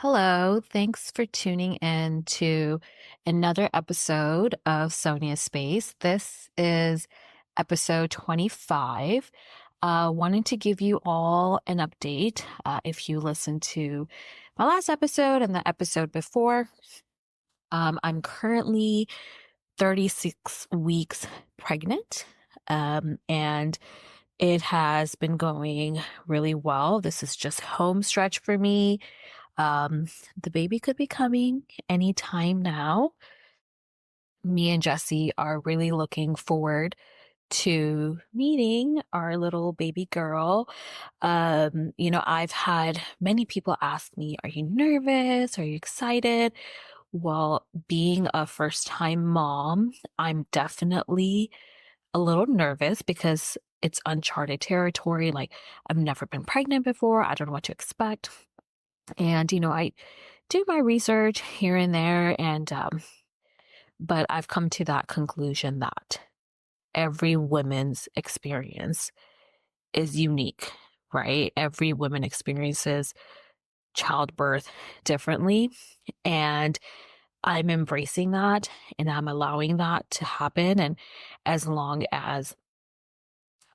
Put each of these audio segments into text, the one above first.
Hello, thanks for tuning in to another episode of Sonia Space. This is episode 25. Wanting to give you all an update. If you listened to my last episode and the episode before, I'm currently 36 weeks pregnant, and it has been going really well. This is just home stretch for me. The baby could be coming anytime now. Me and Jesse are really looking forward to meeting our little baby girl. I've had many people ask me, are you nervous? Are you excited? Well, being a first time mom, I'm definitely a little nervous because it's uncharted territory. Like, I've never been pregnant before. I don't know what to expect. And, I do my research here and there, but I've come to that conclusion that every woman's experience is unique, right? Every woman experiences childbirth differently. And I'm embracing that and I'm allowing that to happen. And as long as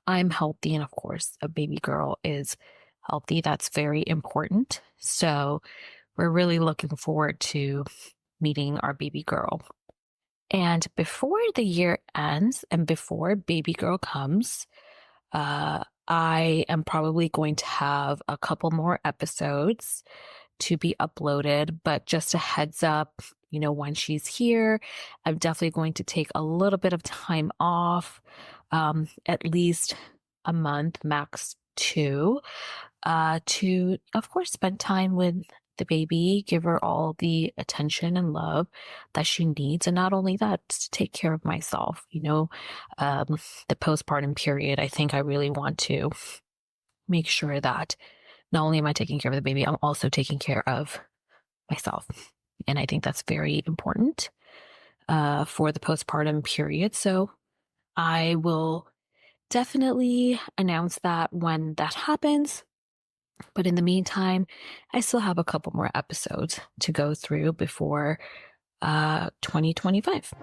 I'm healthy, and of course, a baby girl is healthy, that's very important. So we're really looking forward to meeting our baby girl. And before the year ends and before baby girl comes, I am probably going to have a couple more episodes to be uploaded, but just a heads up, when she's here, I'm definitely going to take a little bit of time off, at least a month, max two, to, of course, spend time with the baby, give her all the attention and love that she needs. And not only that, to take care of myself, the postpartum period. I think I really want to make sure that not only am I taking care of the baby, I'm also taking care of myself. And I think that's very important for the postpartum period. So I will definitely announce that when that happens. But in the meantime, I still have a couple more episodes to go through before 2025.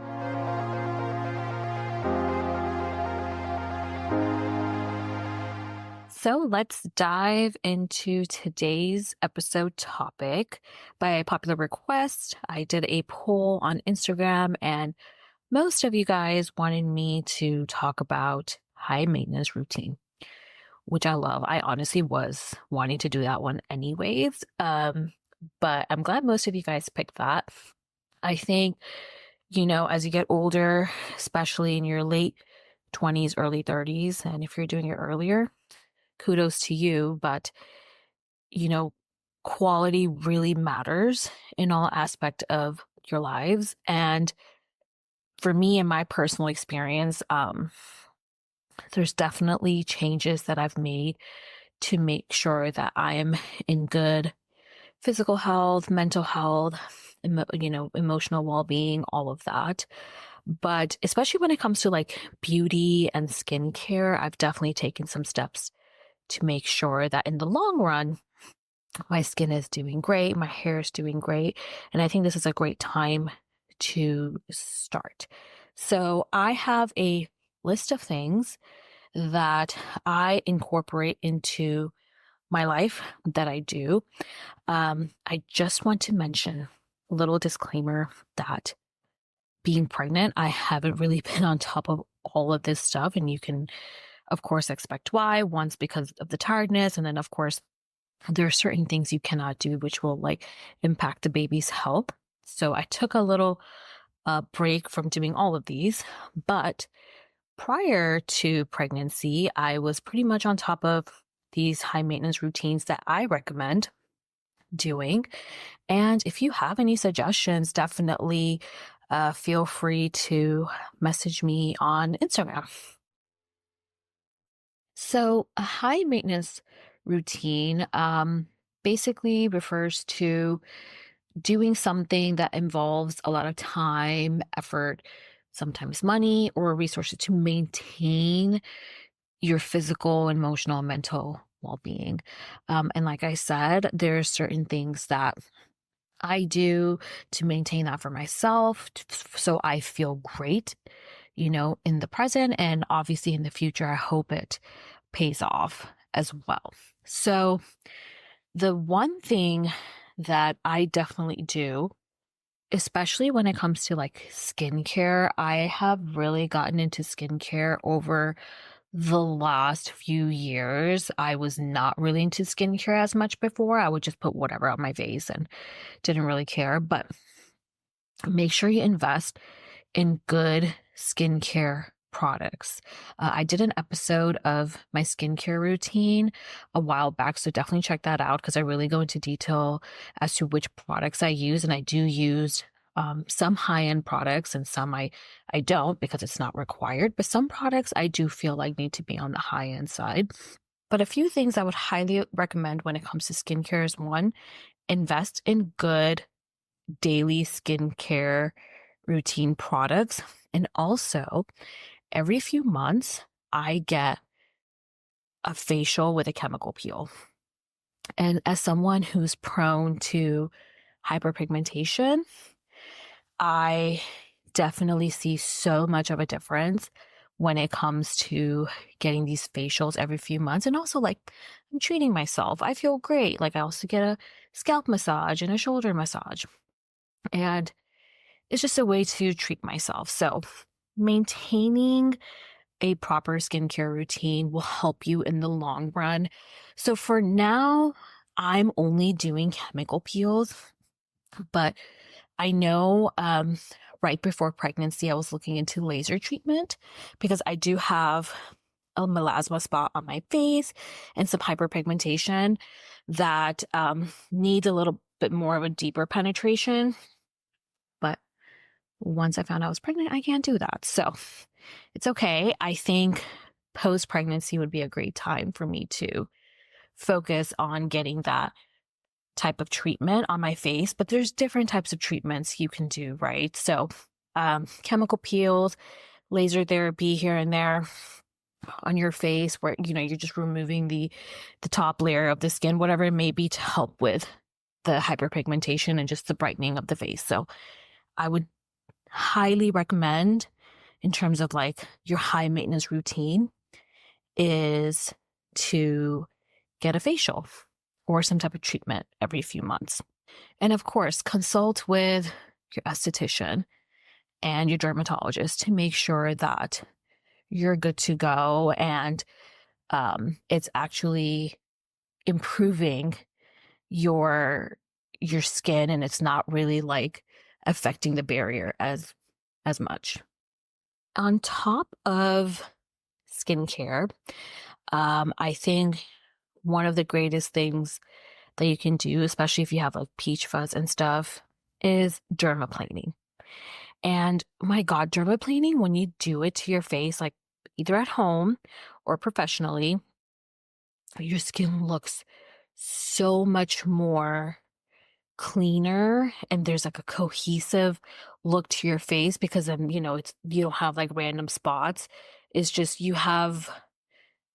So let's dive into today's episode topic. By popular request, I did a poll on Instagram, and most of you guys wanted me to talk about high maintenance routine, which I love. I honestly was wanting to do that one anyways. But I'm glad most of you guys picked that. I think, as you get older, especially in your late 20s, early 30s, and if you're doing it earlier, kudos to you. But, quality really matters in all aspect of your lives. And for me, in my personal experience, there's definitely changes that I've made to make sure that I am in good physical health, mental health, emotional well-being, all of that. But especially when it comes to like beauty and skincare, I've definitely taken some steps to make sure that in the long run, my skin is doing great, my hair is doing great. And I think this is a great time to start. So I have a list of things that I incorporate into my life that I do. I just want to mention a little disclaimer that being pregnant, I haven't really been on top of all of this stuff. And you can, of course, expect why. Once because of the tiredness. And then, of course, there are certain things you cannot do, which will like impact the baby's health. So I took a little break from doing all of these. But prior to pregnancy, I was pretty much on top of these high maintenance routines that I recommend doing. And if you have any suggestions, definitely feel free to message me on Instagram. So a high maintenance routine basically refers to doing something that involves a lot of time, effort, sometimes money or resources to maintain your physical, emotional, and mental well-being. And like I said, there are certain things that I do to maintain that for myself, so I feel great, in the present, and obviously in the future, I hope it pays off as well. So, the one thing that I definitely do, especially when it comes to like skincare, I have really gotten into skincare over the last few years. I was not really into skincare as much before. I would just put whatever on my face and didn't really care. But make sure you invest in good skincare products. I did an episode of my skincare routine a while back, so definitely check that out because I really go into detail as to which products I use. And I do use some high-end products and some I don't because it's not required, but some products I do feel like need to be on the high-end side. But a few things I would highly recommend when it comes to skincare is one, invest in good daily skincare routine products. And also, every few months, I get a facial with a chemical peel. And as someone who's prone to hyperpigmentation, I definitely see so much of a difference when it comes to getting these facials every few months. And also, like, I'm treating myself. I feel great. Like, I also get a scalp massage and a shoulder massage. And it's just a way to treat myself. So, maintaining a proper skincare routine will help you in the long run. So, for now, I'm only doing chemical peels, but I know right before pregnancy, I was looking into laser treatment because I do have a melasma spot on my face and some hyperpigmentation that needs a little bit more of a deeper penetration. But once I found out I was pregnant, I can't do that. So it's okay. I think post pregnancy would be a great time for me to focus on getting that type of treatment on my face, but there's different types of treatments you can do, right? So, chemical peels, laser therapy here and there on your face where, you're just removing the top layer of the skin, whatever it may be to help with the hyperpigmentation and just the brightening of the face. So I would highly recommend in terms of like your high maintenance routine is to get a facial or some type of treatment every few months. And of course, consult with your esthetician and your dermatologist to make sure that you're good to go and it's actually improving your skin and it's not really like affecting the barrier as much. On top of skincare, I think one of the greatest things that you can do, especially if you have like peach fuzz and stuff, is dermaplaning. And my God, dermaplaning, when you do it to your face, like either at home or professionally, your skin looks so much more cleaner and there's like a cohesive look to your face because then, you don't have like random spots. It's just you have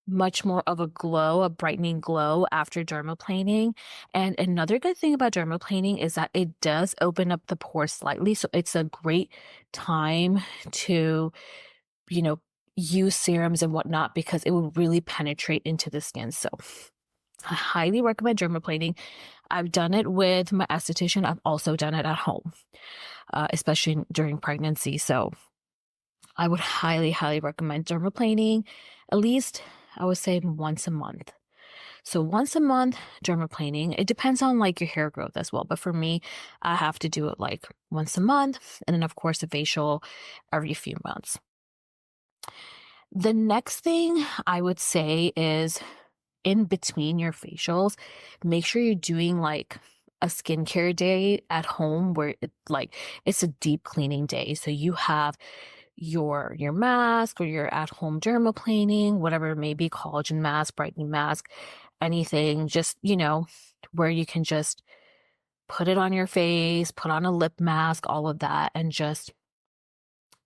much more of a glow, a brightening glow after dermaplaning. And another good thing about dermaplaning is that it does open up the pores slightly. So it's a great time to, use serums and whatnot because it will really penetrate into the skin. So I highly recommend dermaplaning. I've done it with my esthetician. I've also done it at home, especially during pregnancy. So I would highly, highly recommend dermaplaning at least, I would say once a month. So once a month, dermaplaning. It depends on like your hair growth as well. But for me, I have to do it like once a month. And then of course a facial every few months. The next thing I would say is in between your facials, make sure you're doing like a skincare day at home where it's a deep cleaning day. So you have your mask or your at-home dermaplaning, whatever it may be, collagen mask, brightening mask, anything, just, where you can just put it on your face, put on a lip mask, all of that, and just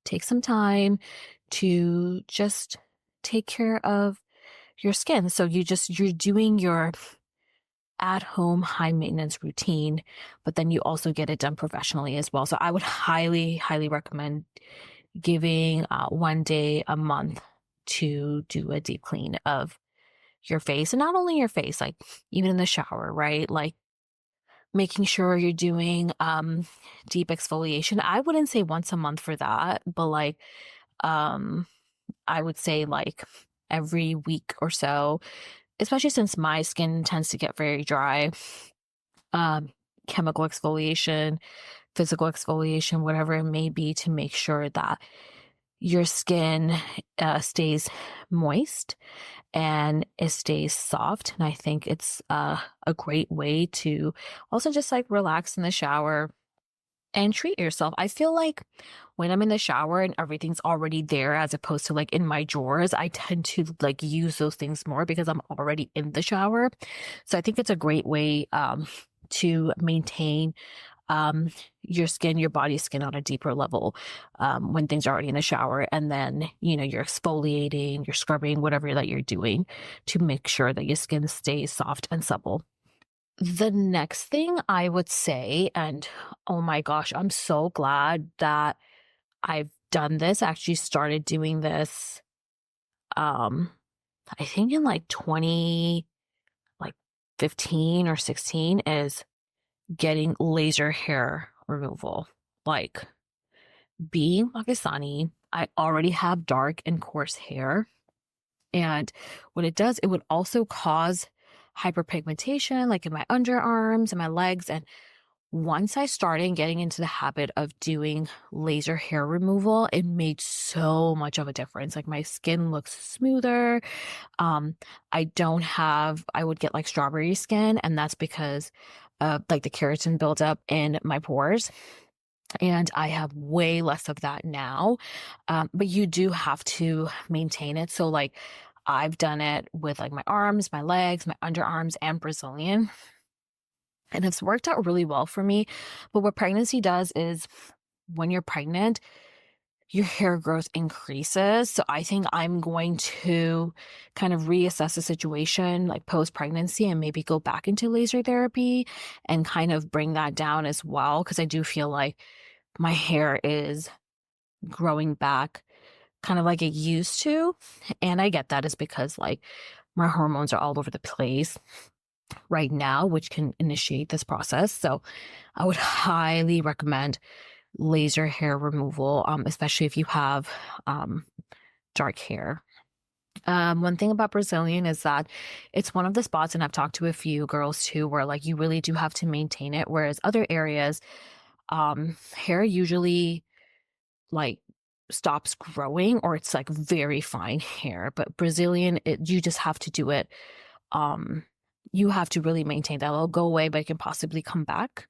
take some time to just take care of your skin. So you're doing your at-home high maintenance routine, but then you also get it done professionally as well. So I would highly, highly recommend giving 1 day a month to do a deep clean of your face, and not only your face, like even in the shower, right? Like making sure you're doing deep exfoliation. I wouldn't say once a month for that, but like um I would say like every week or so, especially since my skin tends to get very dry. Um chemical exfoliation, physical exfoliation, whatever it may be, to make sure that your skin stays moist and it stays soft. And I think it's a great way to also just like relax in the shower and treat yourself. I feel like when I'm in the shower and everything's already there, as opposed to like in my drawers, I tend to like use those things more because I'm already in the shower. So I think it's a great way to maintain um, your skin, your body skin on a deeper level when things are already in the shower. And then, you're exfoliating, you're scrubbing, whatever that you're doing to make sure that your skin stays soft and supple. The next thing I would say, and oh my gosh, I'm so glad that I've done this, actually started doing this, um, I think in like 15 or 16, is getting laser hair removal. Like, being Pakistani, I already have dark and coarse hair. And what it does, it would also cause hyperpigmentation, like in my underarms and my legs. And once I started getting into the habit of doing laser hair removal, it made so much of a difference. Like my skin looks smoother. Um, I would get like strawberry skin, and that's because like the keratin buildup in my pores. And I have way less of that now. But you do have to maintain it. So like I've done it with like my arms, my legs, my underarms, and Brazilian. And it's worked out really well for me. But what pregnancy does is, when you're pregnant, your hair growth increases. So I think I'm going to kind of reassess the situation like post pregnancy and maybe go back into laser therapy and kind of bring that down as well. Cause I do feel like my hair is growing back kind of like it used to. And I get that is because like my hormones are all over the place right now, which can initiate this process. So I would highly recommend laser hair removal, especially if you have dark hair. One thing about Brazilian is that it's one of the spots, and I've talked to a few girls too, where like you really do have to maintain it. Whereas other areas, hair usually like stops growing, or it's like very fine hair. But Brazilian, you just have to do it. You have to really maintain that. It'll go away, but it can possibly come back.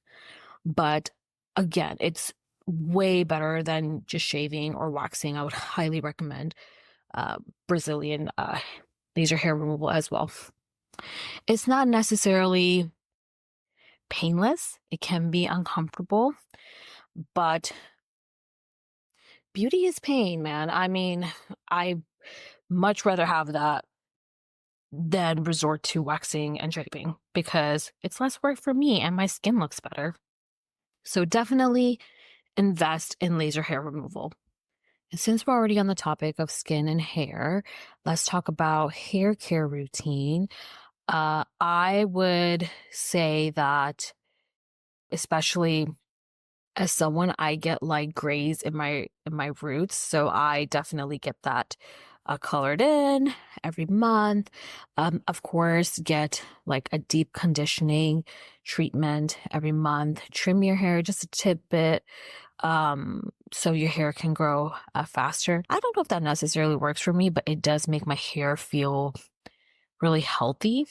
But again, it's way better than just shaving or waxing. I would highly recommend Brazilian laser hair removal as well. It's not necessarily painless. It can be uncomfortable, but beauty is pain, man. I mean, I much rather have that than resort to waxing and shaving because it's less work for me and my skin looks better. So definitely invest in laser hair removal. And since we're already on the topic of skin and hair, let's talk about hair care routine. I would say that, especially as someone, I get like grays in my roots, so I definitely get that colored in every month. Of course, get like a deep conditioning treatment every month. Trim your hair just a tidbit, so your hair can grow faster. I don't know if that necessarily works for me, but it does make my hair feel really healthy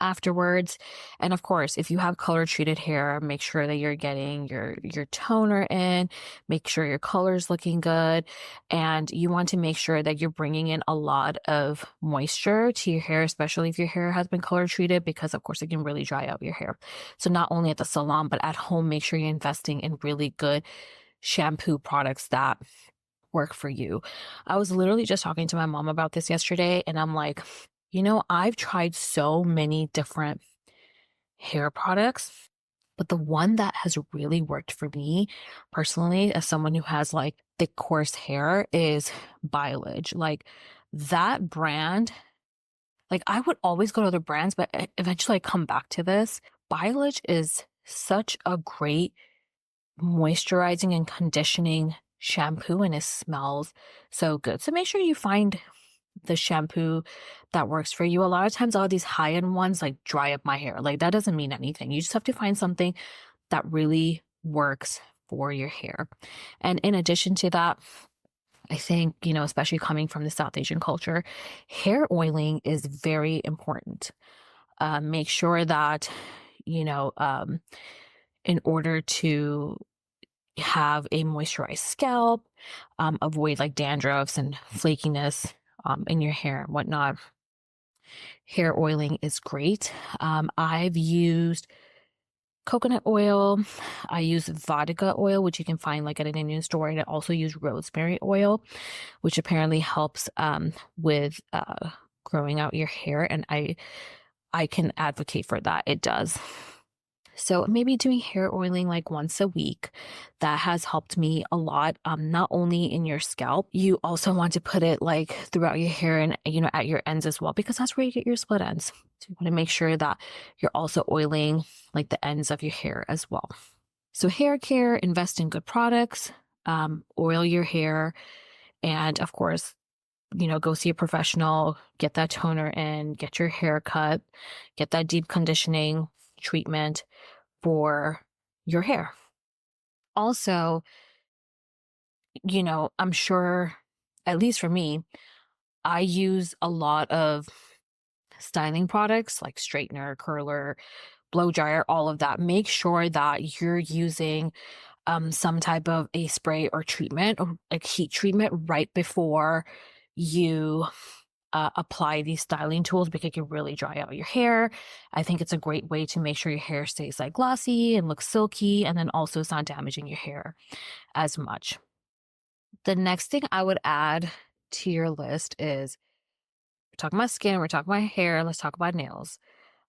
afterwards. And of course, if you have color treated hair, make sure that you're getting your toner in, make sure your color is looking good, and you want to make sure that you're bringing in a lot of moisture to your hair, especially if your hair has been color treated, because of course it can really dry out your hair. So not only at the salon, but at home, make sure you're investing in really good shampoo products that work for you. I was literally just talking to my mom about this yesterday, and I'm like, I've tried so many different hair products, but the one that has really worked for me personally, as someone who has like thick, coarse hair, is Biolage. Like that brand, like I would always go to other brands, but eventually I come back to this. Biolage is such a great moisturizing and conditioning shampoo, and it smells so good. So make sure you find the shampoo that works for you. A lot of times, all these high end ones like dry up my hair. Like that doesn't mean anything. You just have to find something that really works for your hair. And in addition to that, I think, especially coming from the South Asian culture, hair oiling is very important. Make sure that, you know, um, in order to have a moisturized scalp, avoid like dandruffs and flakiness in your hair and whatnot. Hair oiling is great. I've used coconut oil. I use vodka oil, which you can find like at an Indian store, and I also use rosemary oil, which apparently helps with growing out your hair, and I can advocate for that. It does. So maybe doing hair oiling like once a week, that has helped me a lot. Not only in your scalp, you also want to put it like throughout your hair and, at your ends as well, because that's where you get your split ends. So you want to make sure that you're also oiling like the ends of your hair as well. So hair care, invest in good products, oil your hair, and of course, go see a professional, get that toner in, get your hair cut, get that deep conditioning treatment for your hair. Also, I'm sure, at least for me, I use a lot of styling products like straightener, curler, blow dryer, all of that. Make sure that you're using some type of a spray or treatment or like heat treatment right before you apply these styling tools, because it can really dry out your hair. I think it's a great way to make sure your hair stays like glossy and looks silky, and then also it's not damaging your hair as much. The next thing I would add to your list is, we're talking about skin, we're talking about hair, let's talk about nails.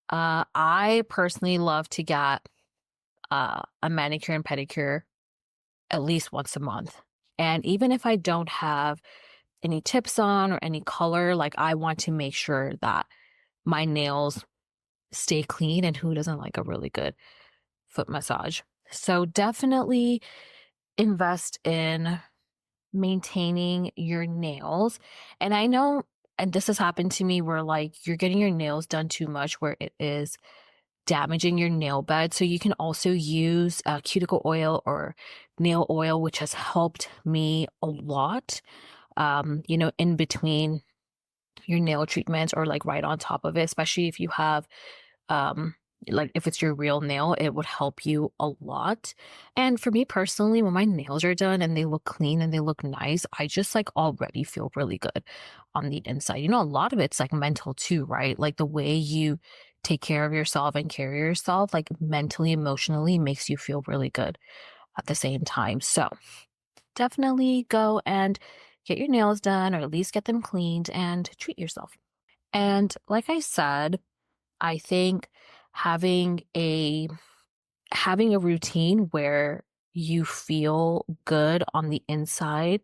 I personally love to get a manicure and pedicure at least once a month. And even if I don't have any tips on or any color, like I want to make sure that my nails stay clean, and who doesn't like a really good foot massage? So definitely invest in maintaining your nails. And I know, and this has happened to me, where like you're getting your nails done too much where it is damaging your nail bed. So you can also use cuticle oil or nail oil, which has helped me a lot. In between your nail treatments or like right on top of it, especially if you have like if it's your real nail, it would help you a lot. And for me personally, when my nails are done and they look clean and they look nice, I just like already feel really good on the inside. A lot of it's like mental too, right? Like the way you take care of yourself and carry yourself, like mentally, emotionally, makes you feel really good at the same time. So definitely go and get your nails done, or at least get them cleaned, and treat yourself. And like I said, I think having a routine where you feel good on the inside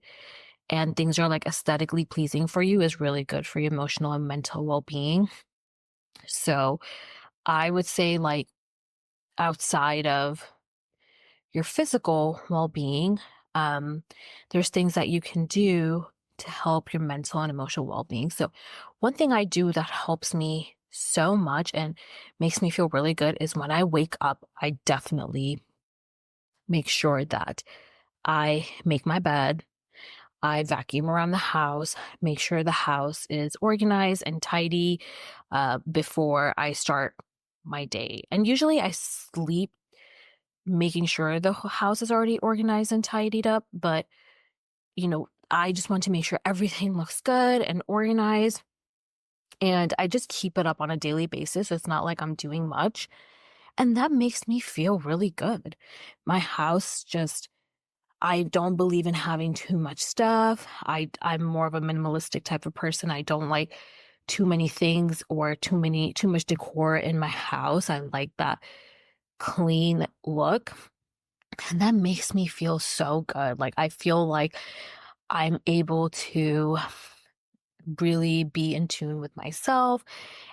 and things are like aesthetically pleasing for you is really good for your emotional and mental well-being. So I would say, like, outside of your physical well-being, there's things that you can do to help your mental and emotional well-being. So one thing I do that helps me so much and makes me feel really good is when I wake up, I definitely make sure that I make my bed, I vacuum around the house, make sure the house is organized and tidy before I start my day. And usually I sleep making sure the house is already organized and tidied up. But, I just want to make sure everything looks good and organized. And I just keep it up on a daily basis. It's not like I'm doing much. And that makes me feel really good. My house just, I don't believe in having too much stuff. I'm more of a minimalistic type of person. I don't like too many things or too much decor in my house. I like that clean look. And that makes me feel so good. Like I feel like I'm able to really be in tune with myself.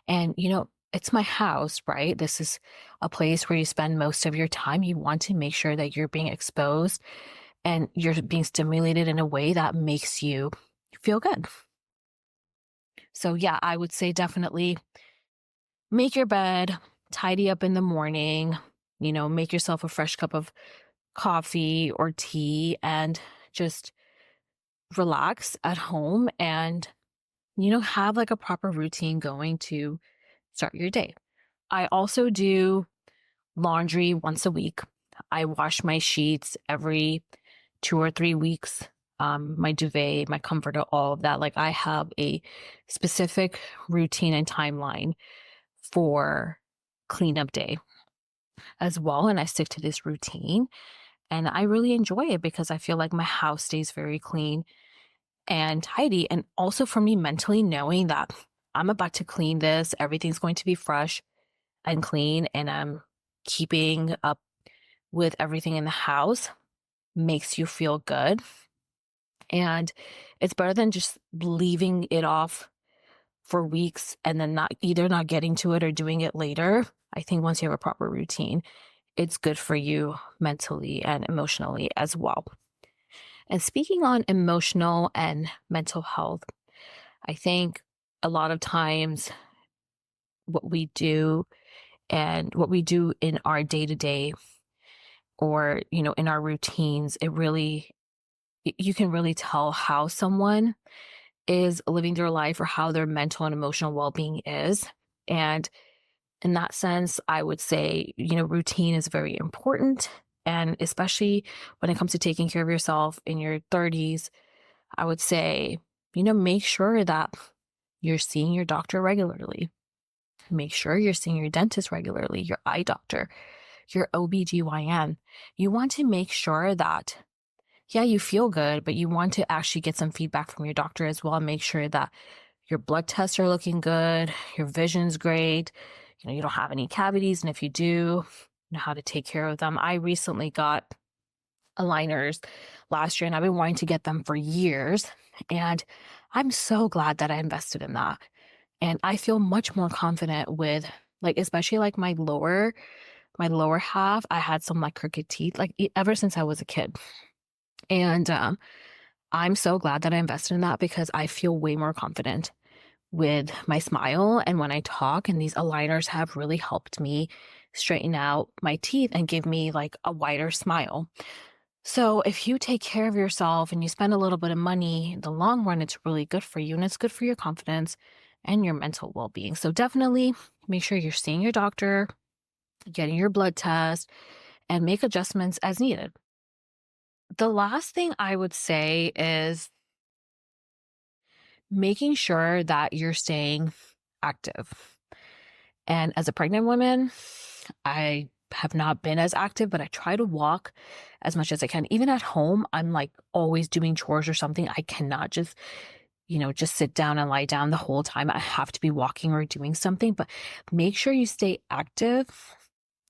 And, it's my house, right? This is a place where you spend most of your time. You want to make sure that you're being exposed and you're being stimulated in a way that makes you feel good. So, yeah, I would say definitely make your bed, tidy up in the morning, make yourself a fresh cup of coffee or tea and just relax at home and, have like a proper routine going to start your day. I also do laundry once a week. I wash my sheets every 2 or 3 weeks. My duvet, my comforter, all of that. Like I have a specific routine and timeline for cleanup day as well. And I stick to this routine and I really enjoy it because I feel like my house stays very clean and tidy. And also for me mentally knowing that I'm about to clean this, everything's going to be fresh and clean, and I'm keeping up with everything in the house makes you feel good. And it's better than just leaving it off for weeks and then not getting to it or doing it later. I think once you have a proper routine, it's good for you mentally and emotionally as well. And speaking on emotional and mental health, I think a lot of times what we do and what we do in our day to day or, in our routines, you can really tell how someone is living their life or how their mental and emotional well being is. And in that sense, I would say, routine is very important. And especially when it comes to taking care of yourself in your 30s, I would say, make sure that you're seeing your doctor regularly. Make sure you're seeing your dentist regularly, your eye doctor, your OBGYN. You want to make sure that, yeah, you feel good, but you want to actually get some feedback from your doctor as well and make sure that your blood tests are looking good, your vision's great, you don't have any cavities, and if you do, you know how to take care of them. I recently got aligners last year and I've been wanting to get them for years, and I'm so glad that I invested in that. And I feel much more confident with especially like my lower half. I had some like crooked teeth ever since I was a kid. And I'm so glad that I invested in that because I feel way more confident with my smile and when I talk, and these aligners have really helped me straighten out my teeth and give me like a wider smile. So if you take care of yourself and you spend a little bit of money, in the long run, it's really good for you and it's good for your confidence and your mental well-being. So definitely make sure you're seeing your doctor, getting your blood test, and make adjustments as needed. The last thing I would say is making sure that you're staying active. And as a pregnant woman, I have not been as active, but I try to walk as much as I can. Even at home, I'm like always doing chores or something. I cannot just sit down and lie down the whole time. I have to be walking or doing something, but make sure you stay active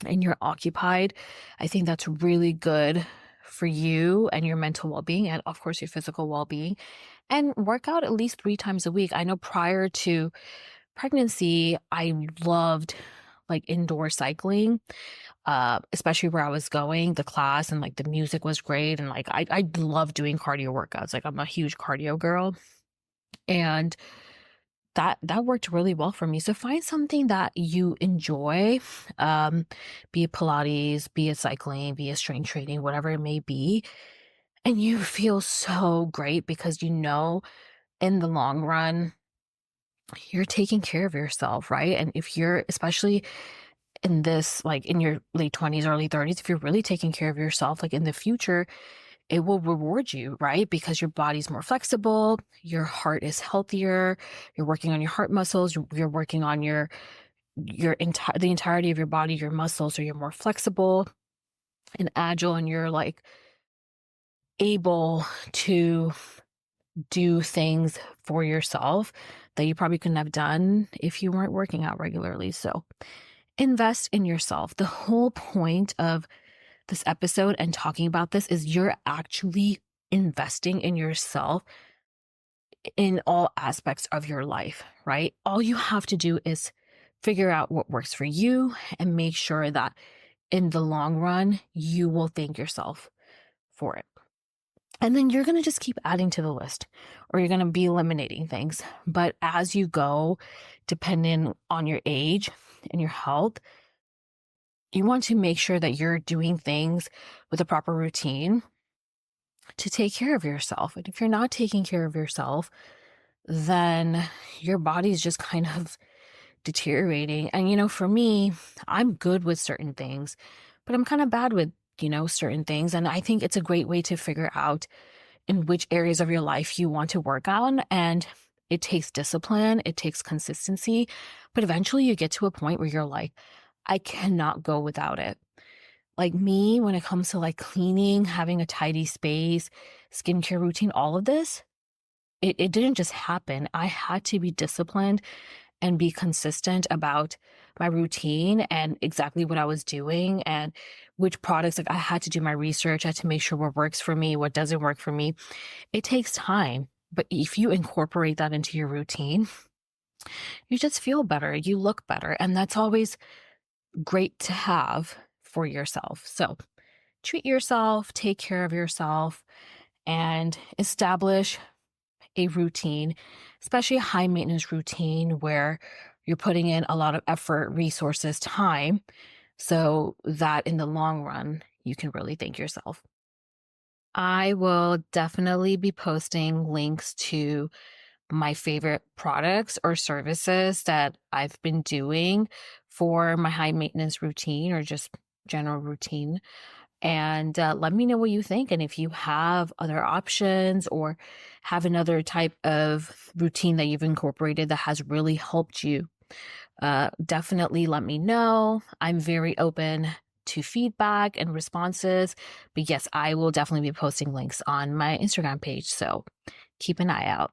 and you're occupied. I think that's really good for you and your mental well-being and of course your physical well-being. And work out at least 3 times a week. I know prior to pregnancy, I loved like indoor cycling, especially where I was going, the class and like the music was great. And like, I love doing cardio workouts. Like I'm a huge cardio girl, and that worked really well for me. So find something that you enjoy, be it Pilates, be it cycling, be it strength training, whatever it may be. And you feel so great because in the long run, you're taking care of yourself, right? And if you're, especially in this, like in your late 20s, early 30s, if you're really taking care of yourself, like in the future, it will reward you, right? Because your body's more flexible, your heart is healthier, you're working on your heart muscles, you're working on the entirety of your body, your muscles, so you're more flexible and agile, and you're like able to do things for yourself that you probably couldn't have done if you weren't working out regularly. So invest in yourself. The whole point of this episode and talking about this is you're actually investing in yourself in all aspects of your life, right? All you have to do is figure out what works for you and make sure that in the long run, you will thank yourself for it. And then you're going to just keep adding to the list, or you're going to be eliminating things. But as you go, depending on your age and your health, you want to make sure that you're doing things with a proper routine to take care of yourself. And if you're not taking care of yourself, then your body's just kind of deteriorating. And, for me, I'm good with certain things, but I'm kind of bad with, certain things. And I think it's a great way to figure out in which areas of your life you want to work on. And it takes discipline, it takes consistency, but eventually you get to a point where you're like, I cannot go without it. Like me, when it comes to like cleaning, having a tidy space, skincare routine, all of this, it didn't just happen. I had to be disciplined and be consistent about my routine and exactly what I was doing and which products. Like I had to do my research. I had to make sure what works for me, what doesn't work for me. It takes time, but if you incorporate that into your routine, you just feel better, you look better, and that's always great to have for yourself. So treat yourself, take care of yourself, and establish a routine, especially a high maintenance routine where you're putting in a lot of effort, resources, time, so that in the long run, you can really thank yourself. I will definitely be posting links to my favorite products or services that I've been doing for my high maintenance routine or just general routine. And let me know what you think. And if you have other options or have another type of routine that you've incorporated that has really helped you, definitely let me know. I'm very open to feedback and responses. But yes, I will definitely be posting links on my Instagram page. So keep an eye out.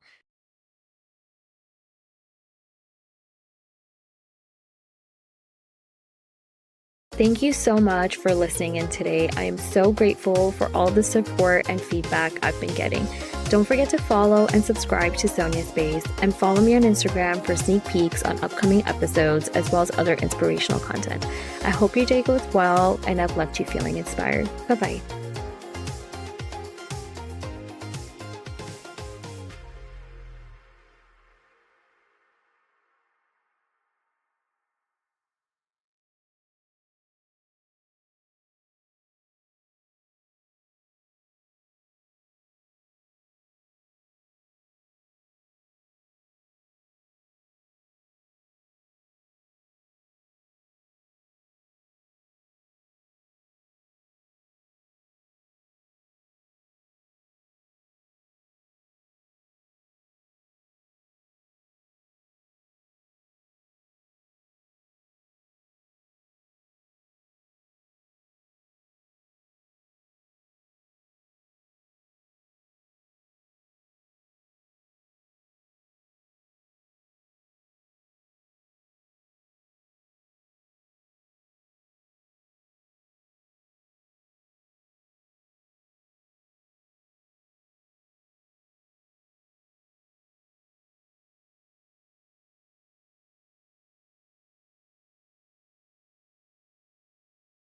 Thank you so much for listening in today. I am so grateful for all the support and feedback I've been getting. Don't forget to follow and subscribe to Sonia Space and follow me on Instagram for sneak peeks on upcoming episodes as well as other inspirational content. I hope your day goes well and I've left you feeling inspired. Bye-bye.